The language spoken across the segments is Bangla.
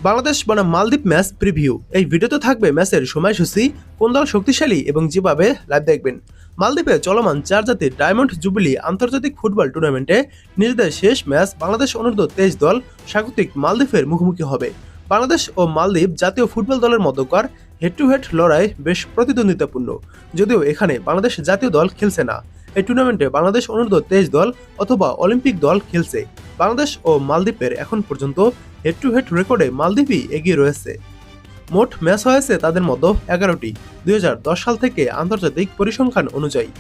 বাংলাদেশ বনাম মালদ্বীপ ম্যাচ প্রিভিউ। এই ভিডিওতে থাকবে ম্যাচের সময়সূচি, কোন দল শক্তিশালী এবং যেভাবে লাইভ দেখবেন। মালদ্বীপে চলমান 4 জাতির ডায়মন্ড জুবিলি আন্তর্জাতিক ফুটবল টুর্নামেন্টে নিজেদের শেষ ম্যাচ বাংলাদেশ অনূর্ধ্ব-23 দল স্বাগতিক মালদ্বীপের মুখোমুখি হবে। বাংলাদেশ ও মালদ্বীপ জাতীয় ফুটবল দলের মধ্যকার হেড টু হেড লড়াই বেশ প্রতিদ্বন্দ্বিতাপূর্ণ, যদিও এখানে বাংলাদেশ জাতীয় দল খেলছে না। এই টুর্নামেন্টে বাংলাদেশ অনূর্ধ্ব-23 দল অথবা অলিম্পিক দল খেলছে। বাংলাদেশ ও মালদ্বীপের এখন পর্যন্ত হেড টু হেড রেকর্ডে মালদ্বীপই এগিয়ে রয়েছে। মোট ম্যাচ হয়েছে তাদের মধ্যে 11টি 2010 সাল থেকে আন্তর্জাতিক পরিসংখ্যান অনুযায়ী।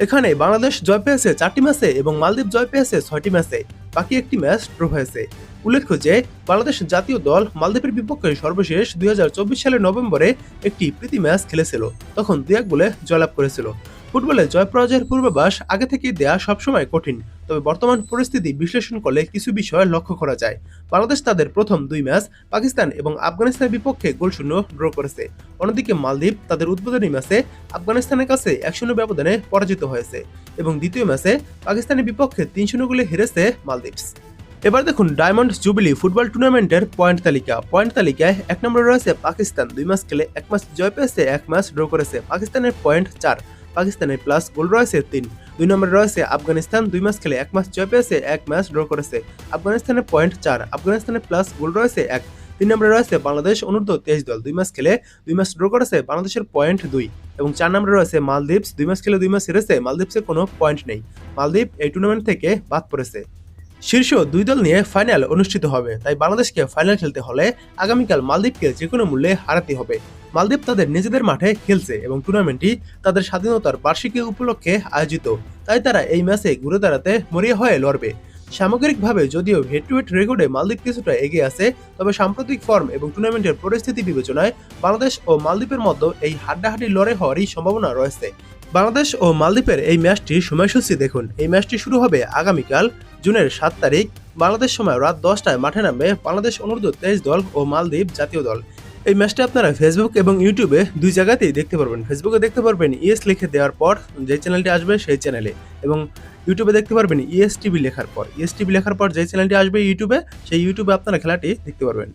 এখানে বাংলাদেশ জয় পেয়েছে 4টি ম্যাচে এবং মালদ্বীপ জয় পেয়েছে 6টি ম্যাচে, বাকি একটি ম্যাচ ড্র হয়েছে। উল্লেখ্য যে বাংলাদেশ জাতীয় দল মালদ্বীপের বিপক্ষে সর্বশেষ 2024 সালের নভেম্বরে একটি প্রীতি ম্যাচ খেলেছিল, তখন 2-1 গোলে জয়লাভ করেছিল। ফুটবলে জয় পরাজয়ের পূর্বাভাস আগে থেকেই দেয়া সবসময় কঠিন, তবে বর্তমান পরিস্থিতি বিশ্লেষণ করলে কিছু বিষয় লক্ষ্য করা যায়। বাংলাদেশ তাদের প্রথম 2 ম্যাচ পাকিস্তান এবং আফগানিস্তানের বিপক্ষে গোলশূন্য ড্র করেছে। অন্যদিকে মালদ্বীপ তাদের উদ্বোধনী ম্যাচে আফগানিস্তানের কাছে 1-0 ব্যবধানে পরাজিত হয়েছে এবং দ্বিতীয় ম্যাচে পাকিস্তানের বিপক্ষে 3-0 গোলে হেরেছে মালদ্বীপস। এবার দেখুন ডায়মন্ড জুবিলি ফুটবল টুর্নামেন্টের পয়েন্ট তালিকা। পয়েন্ট তালিকায় 1 নম্বরে রয়েছে পাকিস্তান, 2 ম্যাচ খেলে 1 ম্যাচ জয় পেয়েছে, 1 ম্যাচ ড্র করেছে। পাকিস্তানের পয়েন্ট 4, পাকিস্তানের প্লাস গোল রয়েছে 3। 2 নম্বরে রয়েছে আফগানিস্তান, 2 ম্যাচ খেলে 1 ম্যাচ জয় পেয়েছে, 1 ম্যাচ ড্র করেছে। আফগানিস্তানের পয়েন্ট 4, আফগানিস্তানের প্লাস গোল রয়েছে 1। 3 নম্বরে রয়েছে বাংলাদেশ অনূর্ধ্ব-23 দল, 2 ম্যাচ খেলে 2 ম্যাচ ড্র করেছে, বাংলাদেশের পয়েন্ট 2। এবং 4 নম্বরে রয়েছে মালদ্বীপস, 2 ম্যাচ খেলে 2 ম্যাচ হেরেছে, মালদ্বীপসের কোনো পয়েন্ট নেই। মালদ্বীপ এই টুর্নামেন্ট থেকে বাদ পড়েছে। শীর্ষ 2 দল নিয়ে ফাইনাল অনুষ্ঠিত হবে, তাই বাংলাদেশকে ফাইনাল খেলতে হলে আগামীকাল মালদ্বীপকে যে কোনো মূল্যে হারাতে হবে। মালদ্বীপ তাদের নিজেদের মাঠে খেলছে এবং টুর্নামেন্টটি তাদের স্বাধীনতার বার্ষিকী উপলক্ষে আয়োজিত, তাই তারা এই ম্যাচে ঘুরে দাঁড়াতে মরিয়া হয়ে লড়বে। সামগ্রিকভাবে যদিও হেড টু হেড রেকর্ডে মালদ্বীপ কিছুটা এগিয়ে আছে, তবে সাম্প্রতিক ফর্ম এবং টুর্নামেন্টের পরিস্থিতি বিবেচনায় বাংলাদেশ ও মালদ্বীপের মধ্যে এই হাড্ডাহাড্ডি লড়াই হওয়ারই সম্ভাবনা রয়েছে। বাংলাদেশ ও মালদ্বীপের এই ম্যাচটির সময়সূচি দেখুন। এই ম্যাচটি শুরু হবে আগামীকাল জুনের 7 তারিখ বাংলাদেশ সময় রাত 10টায় মাঠে নামবে বাংলাদেশ অনূর্ধ্ব-23 দল ও মালদ্বীপ জাতীয় দল। এই ম্যাচটা আপনারা ফেসবুক এবং ইউটিউবে 2 জায়গাতেই দেখতে পারবেন। ফেসবুকে দেখতে পারবেন ইএস লিখে দেওয়ার পর যে চ্যানেলটি আসবে সেই চ্যানেলে, এবং ইউটিউবে দেখতে পারবেন ইএস টিভি লেখার পর। ইএস টিভি লেখার পর যে চ্যানেলটি আসবে ইউটিউবে, সেই ইউটিউবে আপনারা খেলাটি দেখতে পারবেন।